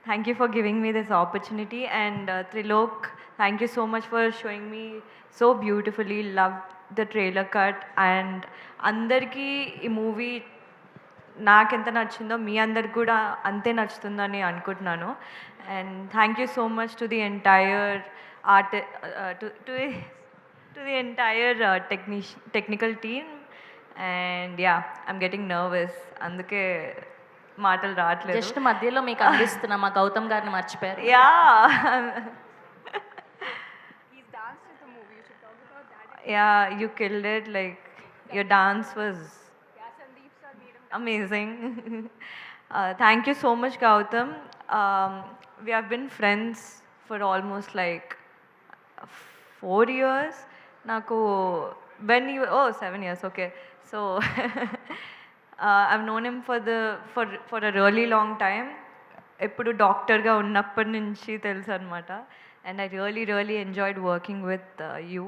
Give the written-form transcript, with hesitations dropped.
Thank you for giving me this opportunity. And Trilok, thank you so much for showing me so beautifully. Loved the trailer cut. And అందరికీ ఈ movie నాకెంత నచ్చిందో మీ అందరికి కూడా అంతే నచ్చుతుందని అనుకుంటున్నాను. And thank you so much to the entire art to to to the entire technical team. And yeah, I'm getting nervous, అందుకే మాటలు రావట్లేదు. జస్ట్ మధ్యలో మీకు అందిస్తున్నా, మా గౌతమ్ గారిని మర్చిపోయారు. Yeah He's danced in the movie. You should talk about that. Yeah, you killed it. Like your dance was Yeah, Sandeep sir made him. amazing. Thank you so much, Gautam. We have been friends for almost like 4 years. Naku, when you 7 years, okay. So I've known him for a really long time. ఎప్పుడు డాక్టర్గా ఉన్నప్పటి నుంచి తెలుసు అనమాట. And I really enjoyed working with you.